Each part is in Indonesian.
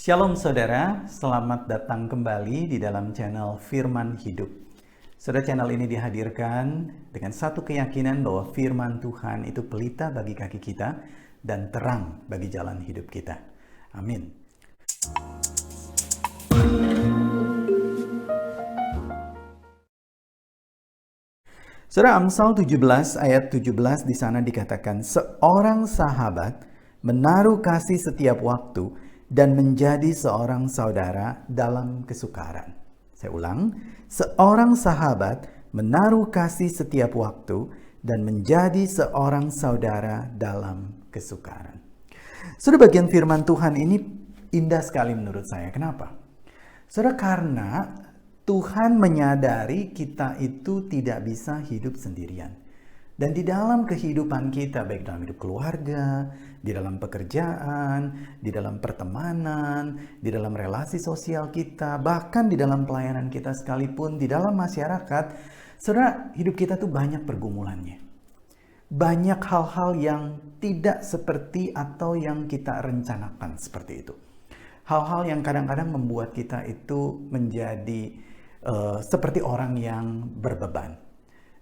Shalom saudara, selamat datang kembali di dalam channel Firman Hidup. Saudara, channel ini dihadirkan dengan satu keyakinan bahwa firman Tuhan itu pelita bagi kaki kita dan terang bagi jalan hidup kita. Amin. Saudara, Amsal 17 ayat 17 di sana dikatakan, seorang sahabat menaruh kasih setiap waktu dan menjadi seorang saudara dalam kesukaran. Saya ulang, seorang sahabat menaruh kasih setiap waktu dan menjadi seorang saudara dalam kesukaran. Saudara, bagian firman Tuhan ini indah sekali menurut saya. Kenapa? Saudara, karena Tuhan menyadari kita itu tidak bisa hidup sendirian. Dan di dalam kehidupan kita, baik dalam hidup keluarga, di dalam pekerjaan, di dalam pertemanan, di dalam relasi sosial kita, bahkan di dalam pelayanan kita sekalipun, di dalam masyarakat, saudara, hidup kita tuh banyak pergumulannya. Banyak hal-hal yang tidak seperti atau yang kita rencanakan seperti itu. Hal-hal yang kadang-kadang membuat kita itu menjadi seperti orang yang berbeban.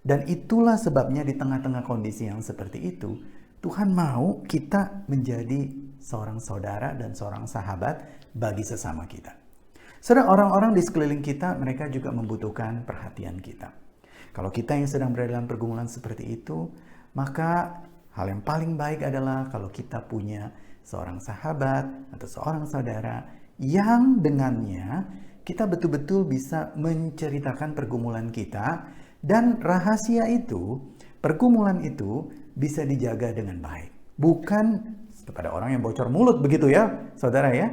Dan itulah sebabnya di tengah-tengah kondisi yang seperti itu, Tuhan mau kita menjadi seorang saudara dan seorang sahabat bagi sesama kita. Saudara, orang-orang di sekeliling kita, mereka juga membutuhkan perhatian kita. Kalau kita yang sedang berada dalam pergumulan seperti itu, maka hal yang paling baik adalah kalau kita punya seorang sahabat atau seorang saudara yang dengannya kita betul-betul bisa menceritakan pergumulan kita, dan rahasia itu, pergumulan itu bisa dijaga dengan baik. Bukan kepada orang yang bocor mulut, begitu ya, saudara ya.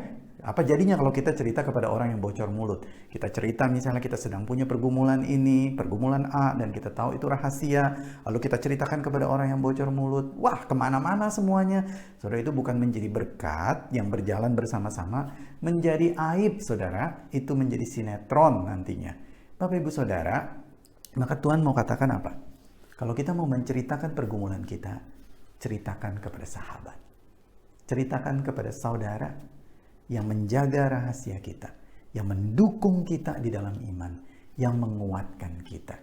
Apa jadinya kalau kita cerita kepada orang yang bocor mulut? Kita cerita misalnya kita sedang punya pergumulan ini, pergumulan A, dan kita tahu itu rahasia. Lalu kita ceritakan kepada orang yang bocor mulut. Wah, kemana-mana semuanya. Saudara, itu bukan menjadi berkat yang berjalan bersama-sama, menjadi aib, saudara. Itu menjadi sinetron nantinya. Bapak Ibu Saudara, maka Tuhan mau katakan apa? Kalau kita mau menceritakan pergumulan kita, ceritakan kepada sahabat. Ceritakan kepada saudara yang menjaga rahasia kita, yang mendukung kita di dalam iman, yang menguatkan kita.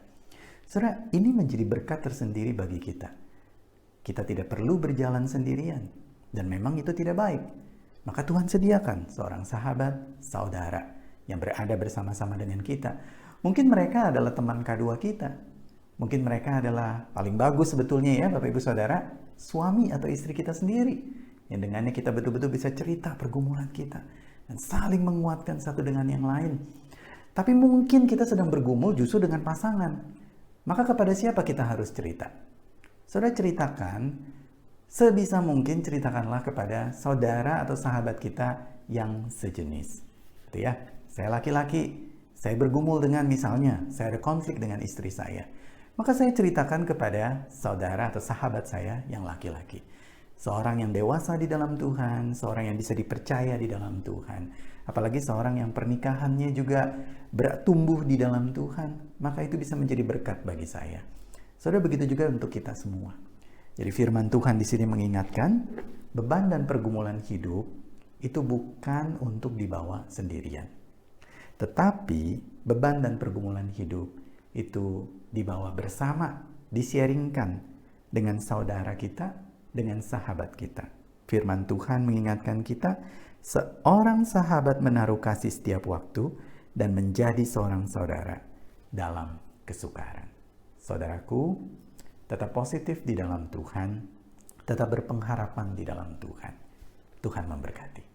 Saudara, ini menjadi berkat tersendiri bagi kita. Kita tidak perlu berjalan sendirian, dan memang itu tidak baik. Maka Tuhan sediakan seorang sahabat, saudara, yang berada bersama-sama dengan kita. Mungkin mereka adalah teman kedua kita. Mungkin mereka adalah paling bagus sebetulnya ya, Bapak Ibu Saudara, suami atau istri kita sendiri. Yang dengannya kita betul-betul bisa cerita pergumulan kita dan saling menguatkan satu dengan yang lain. Tapi mungkin kita sedang bergumul justru dengan pasangan. Maka kepada siapa kita harus cerita? Saudara, ceritakan, sebisa mungkin ceritakanlah kepada saudara atau sahabat kita yang sejenis. Gitu ya. Saya laki-laki, saya bergumul dengan misalnya, saya ada konflik dengan istri saya. Maka saya ceritakan kepada saudara atau sahabat saya yang laki-laki. Seorang yang dewasa di dalam Tuhan, seorang yang bisa dipercaya di dalam Tuhan. Apalagi seorang yang pernikahannya juga bertumbuh di dalam Tuhan, maka itu bisa menjadi berkat bagi saya. Saudara, begitu juga untuk kita semua. Jadi firman Tuhan di sini mengingatkan, beban dan pergumulan hidup itu bukan untuk dibawa sendirian. Tetapi beban dan pergumulan hidup itu dibawa bersama, di-sharingkan dengan saudara kita, dengan sahabat kita. Firman Tuhan mengingatkan kita, seorang sahabat menaruh kasih setiap waktu dan menjadi seorang saudara dalam kesukaran. Saudaraku, tetap positif di dalam Tuhan, tetap berpengharapan di dalam Tuhan. Tuhan memberkati.